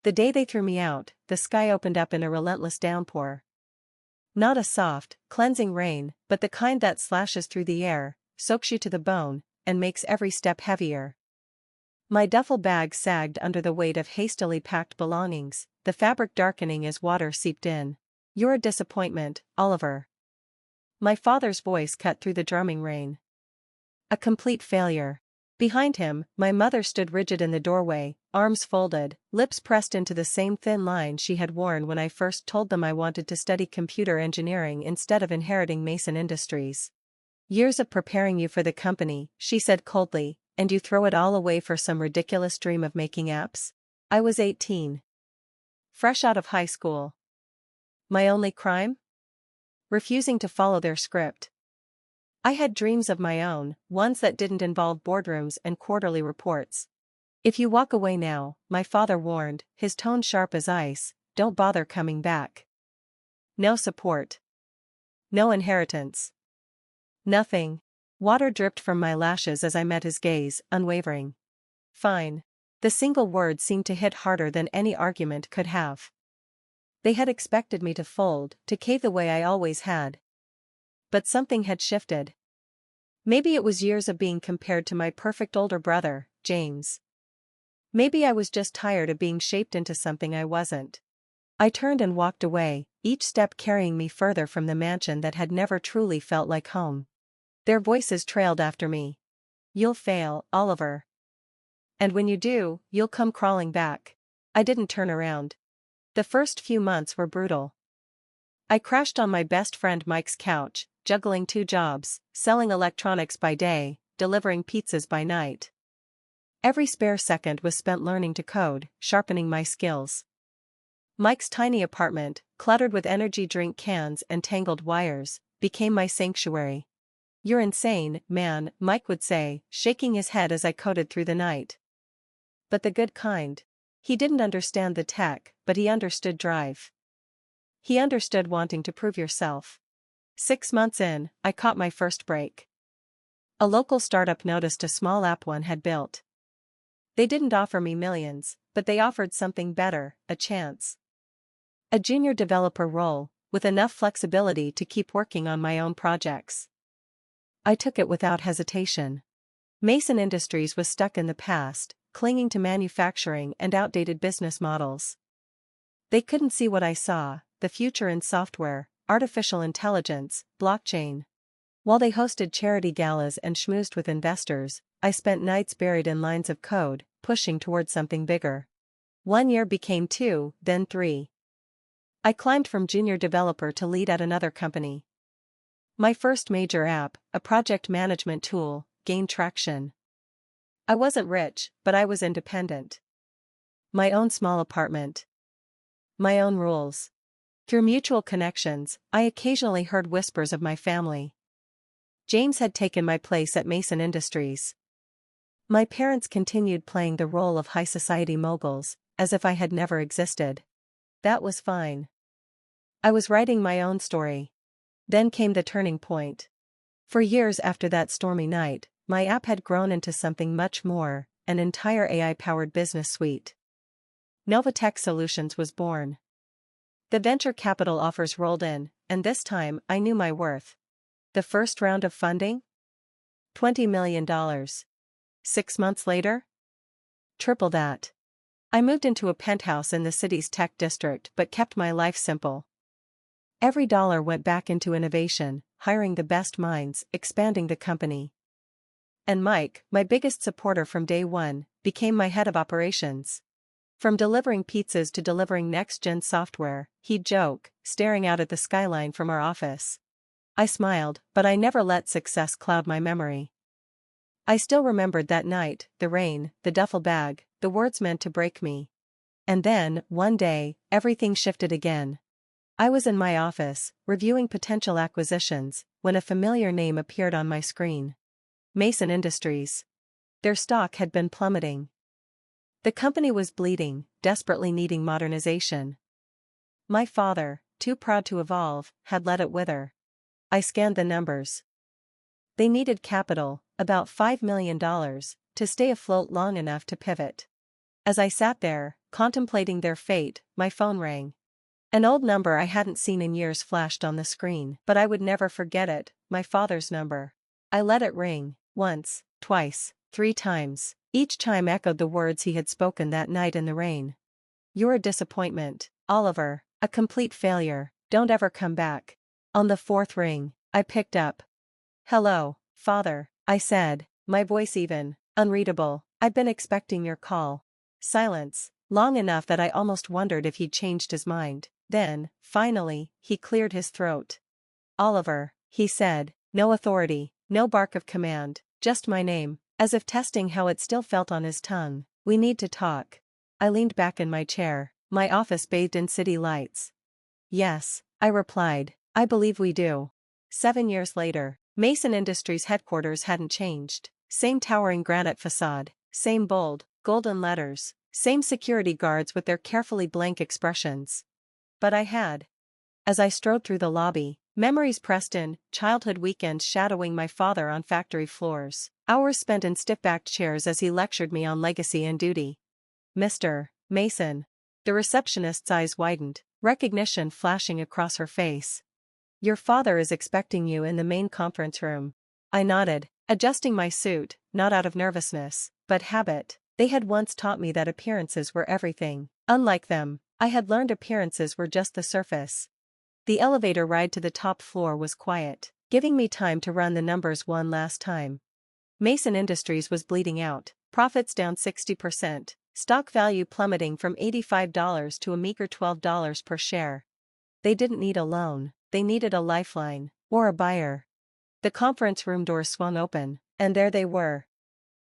The day they threw me out, the sky opened up in a relentless downpour. Not a soft, cleansing rain, but the kind that slashes through the air, soaks you to the bone, and makes every step heavier. My duffel bag sagged under the weight of hastily packed belongings, the fabric darkening as water seeped in. "You're a disappointment, Oliver." My father's voice cut through the drumming rain. "A complete failure." Behind him, my mother stood rigid in the doorway, arms folded, lips pressed into the same thin line she had worn when I first told them I wanted to study computer engineering instead of inheriting Mason Industries. "Years of preparing you for the company," she said coldly, "and you throw it all away for some ridiculous dream of making apps?" I was 18. Fresh out of high school. My only crime? Refusing to follow their script. I had dreams of my own, ones that didn't involve boardrooms and quarterly reports. "If you walk away now," my father warned, his tone sharp as ice, "don't bother coming back. No support. No inheritance. Nothing." Water dripped from my lashes as I met his gaze, unwavering. "Fine." The single word seemed to hit harder than any argument could have. They had expected me to fold, to cave the way I always had. But something had shifted. Maybe it was years of being compared to my perfect older brother, James. Maybe I was just tired of being shaped into something I wasn't. I turned and walked away, each step carrying me further from the mansion that had never truly felt like home. Their voices trailed after me. "You'll fail, Oliver. And when you do, you'll come crawling back." I didn't turn around. The first few months were brutal. I crashed on my best friend Mike's couch, juggling 2 jobs, selling electronics by day, delivering pizzas by night. Every spare second was spent learning to code, sharpening my skills. Mike's tiny apartment, cluttered with energy drink cans and tangled wires, became my sanctuary. "You're insane, man," Mike would say, shaking his head as I coded through the night. But the good kind. He didn't understand the tech, but he understood drive. He understood wanting to prove yourself. 6 months in, I caught my first break. A local startup noticed a small app one had built. They didn't offer me millions, but they offered something better, a chance. A junior developer role, with enough flexibility to keep working on my own projects. I took it without hesitation. Mason Industries was stuck in the past, clinging to manufacturing and outdated business models. They couldn't see what I saw, the future in software, artificial intelligence, blockchain. While they hosted charity galas and schmoozed with investors, I spent nights buried in lines of code, pushing toward something bigger. 1 year became 2, then 3. I climbed from junior developer to lead at another company. My first major app, a project management tool, gained traction. I wasn't rich, but I was independent. My own small apartment. My own rules. Through mutual connections, I occasionally heard whispers of my family. James had taken my place at Mason Industries. My parents continued playing the role of high society moguls, as if I had never existed. That was fine. I was writing my own story. Then came the turning point. For years after that stormy night, my app had grown into something much more, an entire AI-powered business suite. Novatech Solutions was born. The venture capital offers rolled in, and this time I knew my worth. The first round of funding? $20 million. 6 months later? Triple that. I moved into a penthouse in the city's tech district but kept my life simple. Every dollar went back into innovation, hiring the best minds, expanding the company. And Mike, my biggest supporter from day one, became my head of operations. From delivering pizzas to delivering next-gen software, he'd joke, staring out at the skyline from our office. I smiled, but I never let success cloud my memory. I still remembered that night, the rain, the duffel bag, the words meant to break me. And then, one day, everything shifted again. I was in my office, reviewing potential acquisitions, when a familiar name appeared on my screen. Mason Industries. Their stock had been plummeting. The company was bleeding, desperately needing modernization. My father, too proud to evolve, had let it wither. I scanned the numbers. They needed capital, about $5 million, to stay afloat long enough to pivot. As I sat there, contemplating their fate, my phone rang. An old number I hadn't seen in years flashed on the screen, but I would never forget it, my father's number. I let it ring, once, twice, 3 times. Each chime echoed the words he had spoken that night in the rain. "You're a disappointment, Oliver, a complete failure, don't ever come back." On the 4th ring, I picked up. "Hello, Father," I said, my voice even, unreadable. "I've been expecting your call." Silence, long enough that I almost wondered if he'd changed his mind. Then, finally, he cleared his throat. "Oliver," he said, no authority, no bark of command, just my name, as if testing how it still felt on his tongue. "We need to talk." I leaned back in my chair, my office bathed in city lights. "Yes," I replied, "I believe we do." 7 years later, Mason Industries headquarters hadn't changed. Same towering granite facade, same bold, golden letters, same security guards with their carefully blank expressions. But I had. As I strode through the lobby, memories pressed in, childhood weekends shadowing my father on factory floors, hours spent in stiff-backed chairs as he lectured me on legacy and duty. "Mr. Mason." The receptionist's eyes widened, recognition flashing across her face. "Your father is expecting you in the main conference room." I nodded, adjusting my suit, not out of nervousness, but habit. They had once taught me that appearances were everything. Unlike them, I had learned appearances were just the surface. The elevator ride to the top floor was quiet, giving me time to run the numbers one last time. Mason Industries was bleeding out, profits down 60%, stock value plummeting from $85 to a meager $12 per share. They didn't need a loan, they needed a lifeline, or a buyer. The conference room doors swung open, and there they were.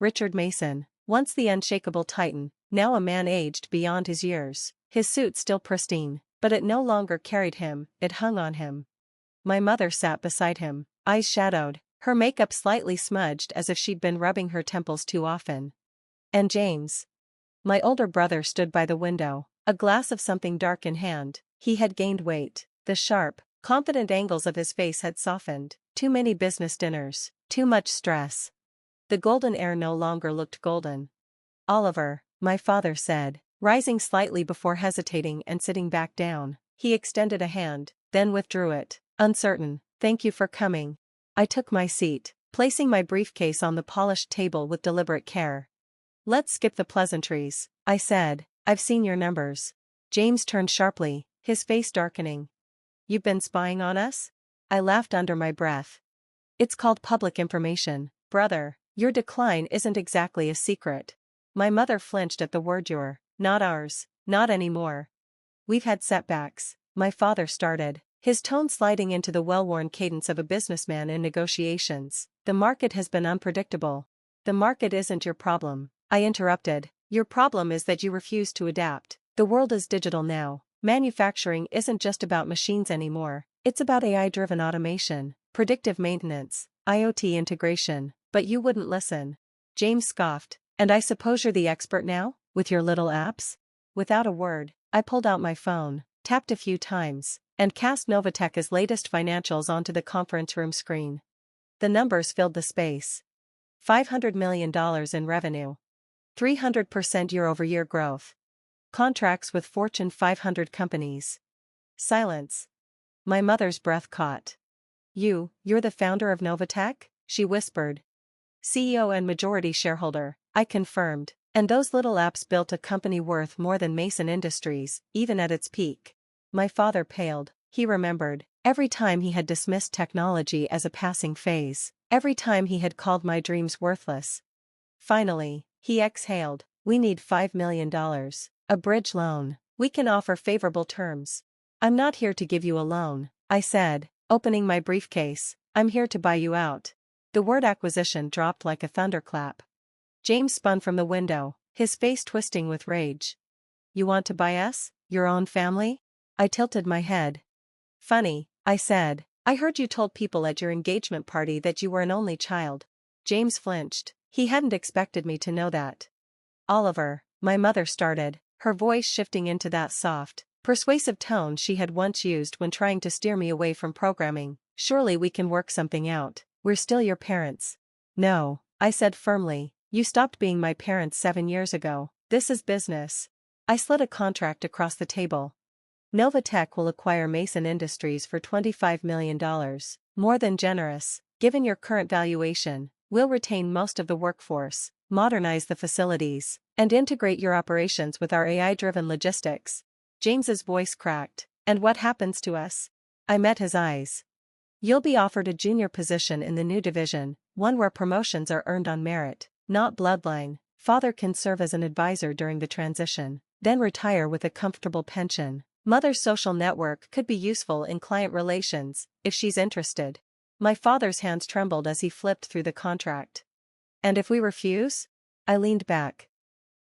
Richard Mason, once the unshakable titan, now a man aged beyond his years, his suit still pristine, but it no longer carried him, it hung on him. My mother sat beside him, eyes shadowed, her makeup slightly smudged as if she'd been rubbing her temples too often. And James, my older brother, stood by the window, a glass of something dark in hand. He had gained weight, the sharp, confident angles of his face had softened. Too many business dinners, too much stress. The golden air no longer looked golden. "Oliver," my father said, rising slightly before hesitating and sitting back down. He extended a hand, then withdrew it, uncertain. "Thank you for coming." I took my seat, placing my briefcase on the polished table with deliberate care. "Let's skip the pleasantries," I said. "I've seen your numbers." James turned sharply, his face darkening. "You've been spying on us?" I laughed under my breath. "It's called public information, brother. Your decline isn't exactly a secret." My mother flinched at the word "your." "Not ours, not anymore." "We've had setbacks," my father started, his tone sliding into the well-worn cadence of a businessman in negotiations. "The market has been unpredictable." "The market isn't your problem," I interrupted. "Your problem is that you refuse to adapt. The world is digital now. Manufacturing isn't just about machines anymore. It's about AI-driven automation, predictive maintenance, IoT integration." "But you wouldn't listen." James scoffed. "And I suppose you're the expert now, with your little apps?" Without a word, I pulled out my phone, tapped a few times, and cast Novatech's latest financials onto the conference room screen. The numbers filled the space. $500 million in revenue. 300% year-over-year growth. Contracts with Fortune 500 companies. Silence. My mother's breath caught. You're the founder of Novatech?" she whispered. "CEO and majority shareholder," I confirmed. "And those little apps built a company worth more than Mason Industries, even at its peak." My father paled. He remembered every time he had dismissed technology as a passing phase, every time he had called my dreams worthless. Finally, he exhaled. "We need $5 million. A bridge loan. We can offer favorable terms." "I'm not here to give you a loan," I said, opening my briefcase. "I'm here to buy you out." The word acquisition dropped like a thunderclap. James spun from the window, his face twisting with rage. "You want to buy us, your own family?" I tilted my head. "Funny," I said. "I heard you told people at your engagement party that you were an only child." James flinched. He hadn't expected me to know that. "Oliver," my mother started, her voice shifting into that soft, persuasive tone she had once used when trying to steer me away from programming. "Surely we can work something out. We're still your parents." "No," I said firmly. "You stopped being my parents 7 years ago. This is business." I slid a contract across the table. Novatech will acquire Mason Industries for $25 million. More than generous, given your current valuation. We'll retain most of the workforce, modernize the facilities, and integrate your operations with our AI-driven logistics. James's voice cracked. And what happens to us? I met his eyes. You'll be offered a junior position in the new division, one where promotions are earned on merit, not bloodline. Father can serve as an advisor during the transition, then retire with a comfortable pension. Mother's social network could be useful in client relations, if she's interested. My father's hands trembled as he flipped through the contract. And if we refuse? I leaned back.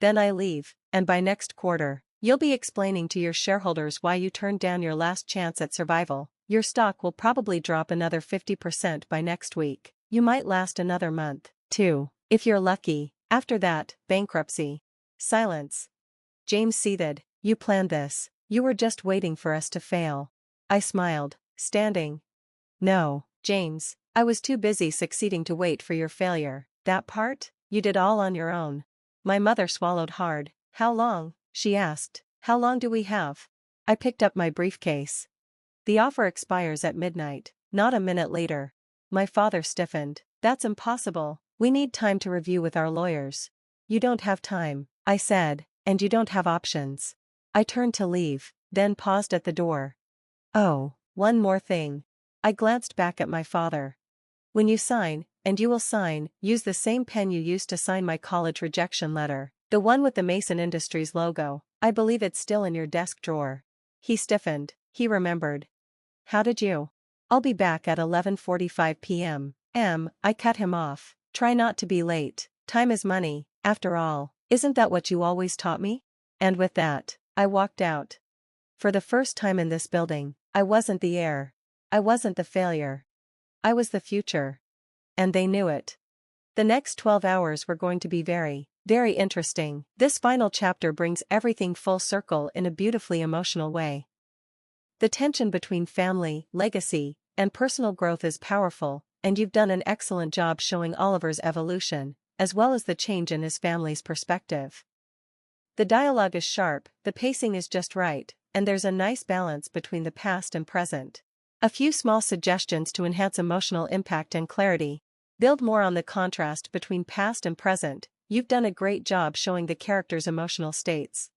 Then I leave, and by next quarter, you'll be explaining to your shareholders why you turned down your last chance at survival. Your stock will probably drop another 50% by next week. You might last another month, too, if you're lucky. After that, bankruptcy. Silence. James seethed. You planned this. You were just waiting for us to fail. I smiled, standing. No, James, I was too busy succeeding to wait for your failure. That part, you did all on your own. My mother swallowed hard. How long? She asked. How long do we have? I picked up my briefcase. The offer expires at midnight, not a minute later. My father stiffened. That's impossible. We need time to review with our lawyers. You don't have time, I said, and you don't have options. I turned to leave, then paused at the door. Oh, one more thing. I glanced back at my father. When you sign, and you will sign, use the same pen you used to sign my college rejection letter, the one with the Mason Industries logo. I believe it's still in your desk drawer. He stiffened. He remembered. How did you? I'll be back at 11:45 p.m. I cut him off. Try not to be late. Time is money, after all. Isn't that what you always taught me? And with that, I walked out. For the first time in this building, I wasn't the heir. I wasn't the failure. I was the future. And they knew it. The next 12 hours were going to be very, very interesting. This final chapter brings everything full circle in a beautifully emotional way. The tension between family, legacy, and personal growth is powerful, and you've done an excellent job showing Oliver's evolution, as well as the change in his family's perspective. The dialogue is sharp, the pacing is just right, and there's a nice balance between the past and present. A few small suggestions to enhance emotional impact and clarity. Build more on the contrast between past and present. You've done a great job showing the characters' emotional states.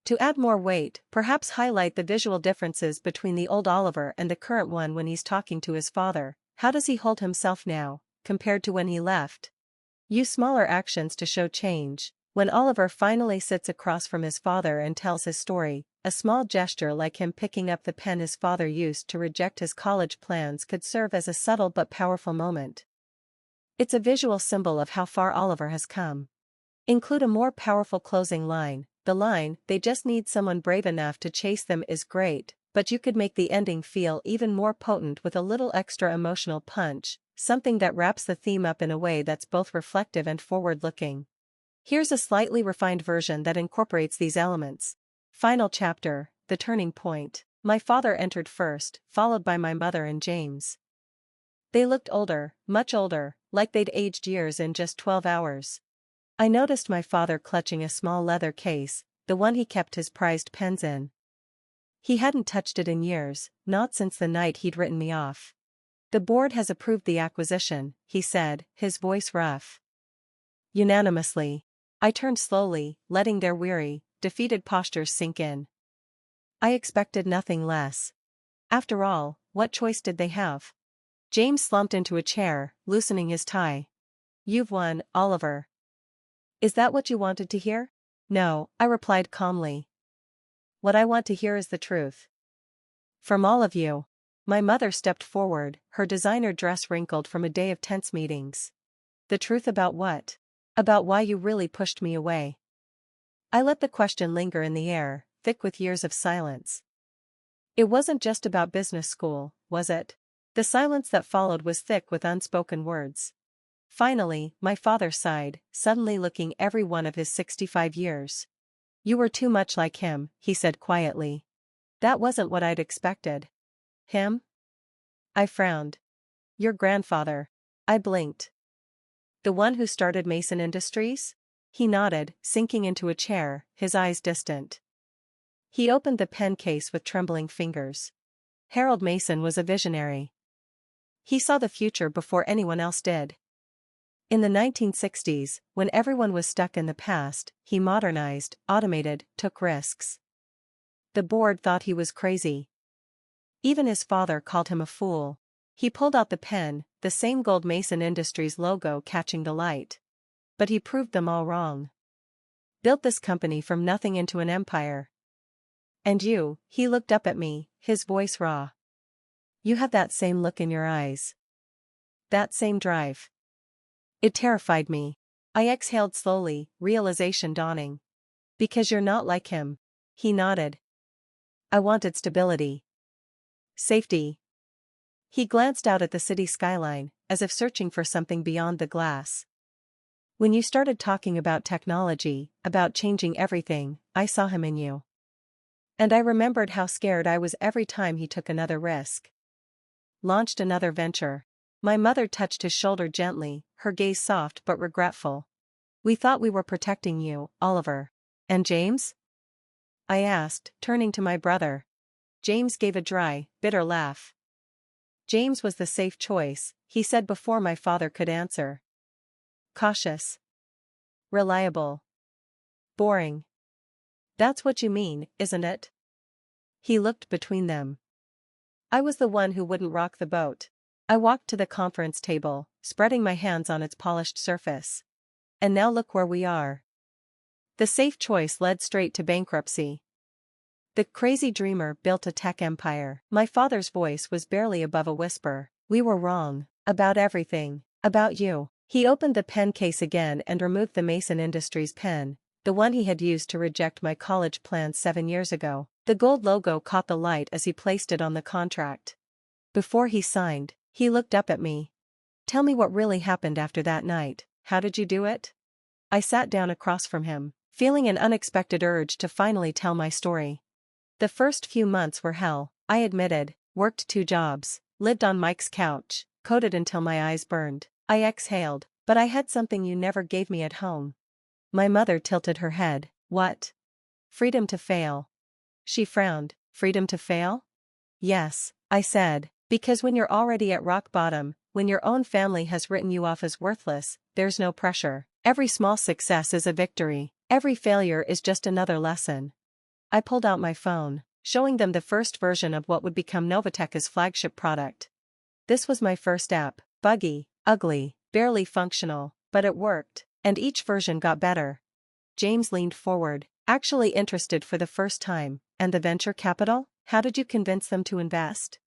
To add more weight, perhaps highlight the visual differences between the old Oliver and the current one when he's talking to his father. How does he hold himself now, compared to when he left? Use smaller actions to show change. When Oliver finally sits across from his father and tells his story, a small gesture like him picking up the pen his father used to reject his college plans could serve as a subtle but powerful moment. It's a visual symbol of how far Oliver has come. Include a more powerful closing line. The line, "They just need someone brave enough to chase them," is great, but you could make the ending feel even more potent with a little extra emotional punch, something that wraps the theme up in a way that's both reflective and forward-looking. Here's a slightly refined version that incorporates these elements. Final chapter, the turning point. My father entered first, followed by my mother and James. They looked older, much older, like they'd aged years in just 12 hours. I noticed my father clutching a small leather case, the one he kept his prized pens in. He hadn't touched it in years, not since the night he'd written me off. The board has approved the acquisition, he said, his voice rough. Unanimously. I turned slowly, letting their weary, defeated postures sink in. I expected nothing less. After all, what choice did they have? James slumped into a chair, loosening his tie. You've won, Oliver. Is that what you wanted to hear? No, I replied calmly. What I want to hear is the truth. From all of you. My mother stepped forward, her designer dress wrinkled from a day of tense meetings. The truth about what? About why you really pushed me away. I let the question linger in the air, thick with years of silence. It wasn't just about business school, was it? The silence that followed was thick with unspoken words. Finally, my father sighed, suddenly looking every one of his 65 years. You were too much like him, he said quietly. That wasn't what I'd expected. Him? I frowned. Your grandfather. I blinked. The one who started Mason Industries? He nodded, sinking into a chair, his eyes distant. He opened the pen case with trembling fingers. Harold Mason was a visionary. He saw the future before anyone else did. In the 1960s, when everyone was stuck in the past, he modernized, automated, took risks. The board thought he was crazy. Even his father called him a fool. He pulled out the pen, the same gold Mason Industries logo catching the light. But he proved them all wrong. Built this company from nothing into an empire. And you, he looked up at me, his voice raw. You have that same look in your eyes. That same drive. It terrified me. I exhaled slowly, realization dawning. Because you're not like him. He nodded. I wanted stability. Safety. He glanced out at the city skyline, as if searching for something beyond the glass. When you started talking about technology, about changing everything, I saw him in you. And I remembered how scared I was every time he took another risk. Launched another venture. My mother touched his shoulder gently, her gaze soft but regretful. We thought we were protecting you, Oliver. And James? I asked, turning to my brother. James gave a dry, bitter laugh. James was the safe choice, he said before my father could answer. Cautious. Reliable. Boring. That's what you mean, isn't it? He looked between them. I was the one who wouldn't rock the boat. I walked to the conference table, spreading my hands on its polished surface. And now look where we are. The safe choice led straight to bankruptcy. The crazy dreamer built a tech empire. My father's voice was barely above a whisper. We were wrong. About everything. About you. He opened the pen case again and removed the Mason Industries pen, the one he had used to reject my college plans 7 years ago. The gold logo caught the light as he placed it on the contract. Before he signed, he looked up at me. Tell me what really happened after that night. How did you do it? I sat down across from him, feeling an unexpected urge to finally tell my story. The first few months were hell, I admitted, worked 2 jobs, lived on Mike's couch, coded until my eyes burned. I exhaled, but I had something you never gave me at home. My mother tilted her head. What? Freedom to fail. She frowned. Freedom to fail? Yes, I said, because when you're already at rock bottom, when your own family has written you off as worthless, there's no pressure. Every small success is a victory. Every failure is just another lesson. I pulled out my phone, showing them the first version of what would become Novatech's flagship product. This was my first app, buggy, ugly, barely functional, but it worked, and each version got better. James leaned forward, actually interested for the first time. And the venture capital? How did you convince them to invest?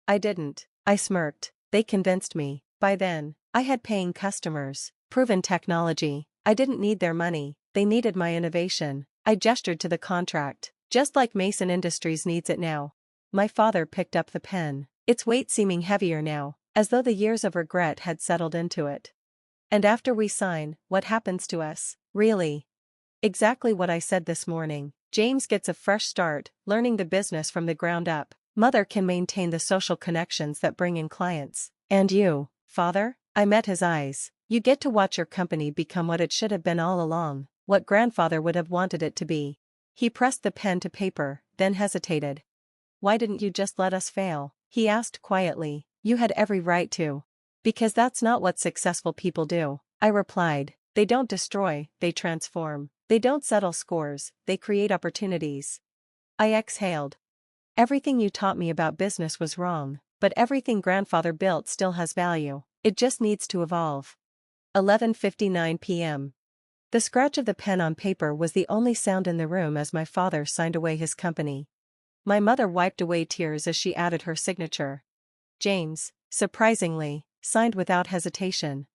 I didn't. I smirked. They convinced me. By then, I had paying customers, proven technology. I didn't need their money, they needed my innovation. I gestured to the contract, just like Mason Industries needs it now. My father picked up the pen, its weight seeming heavier now, as though the years of regret had settled into it. And after we sign, what happens to us, really? Exactly what I said this morning. James gets a fresh start, learning the business from the ground up. Mother can maintain the social connections that bring in clients. And you, father? I met his eyes. You get to watch your company become what it should have been all along, what grandfather would have wanted it to be. He pressed the pen to paper, then hesitated. Why didn't you just let us fail? He asked quietly. You had every right to. Because that's not what successful people do, I replied. They don't destroy, they transform. They don't settle scores, they create opportunities. I exhaled. Everything you taught me about business was wrong, but everything grandfather built still has value. It just needs to evolve. 11:59 p.m. The scratch of the pen on paper was the only sound in the room as my father signed away his company. My mother wiped away tears as she added her signature. James, surprisingly, signed without hesitation.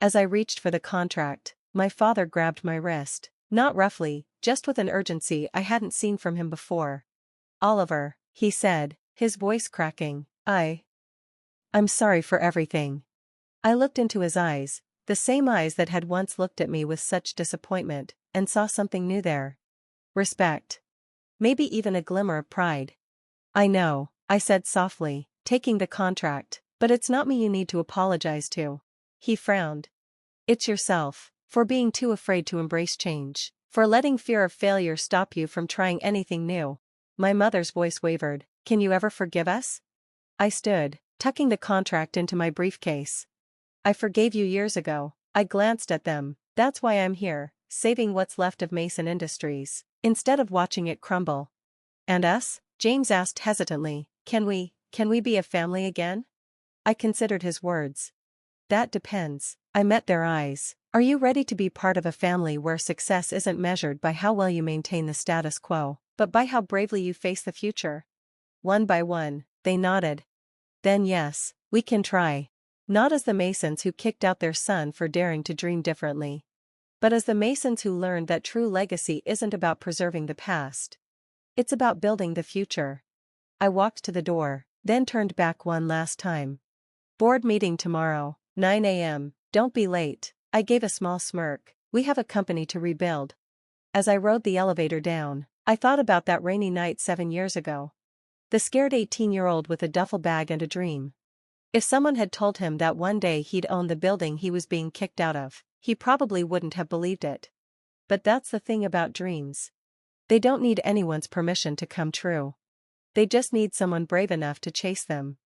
As I reached for the contract, my father grabbed my wrist. Not roughly, just with an urgency I hadn't seen from him before. Oliver, he said, his voice cracking, I'm sorry for everything. I looked into his eyes, the same eyes that had once looked at me with such disappointment, and saw something new there. Respect. Maybe even a glimmer of pride. I know, I said softly, taking the contract, but it's not me you need to apologize to. He frowned. It's yourself. For being too afraid to embrace change. For letting fear of failure stop you from trying anything new. My mother's voice wavered. Can you ever forgive us? I stood, tucking the contract into my briefcase. I forgave you years ago. I glanced at them. That's why I'm here, saving what's left of Mason Industries, instead of watching it crumble. And us? James asked hesitantly. Can we be a family again? I considered his words. That depends. I met their eyes. Are you ready to be part of a family where success isn't measured by how well you maintain the status quo, but by how bravely you face the future? One by one, they nodded. Then yes, we can try. Not as the Masons who kicked out their son for daring to dream differently, but as the Masons who learned that true legacy isn't about preserving the past. It's about building the future. I walked to the door, then turned back one last time. Board meeting tomorrow, 9 a.m., don't be late. I gave a small smirk. We have a company to rebuild. As I rode the elevator down, I thought about that rainy night 7 years ago. The scared 18-year-old with a duffel bag and a dream. If someone had told him that one day he'd own the building he was being kicked out of, he probably wouldn't have believed it. But that's the thing about dreams. They don't need anyone's permission to come true. They just need someone brave enough to chase them.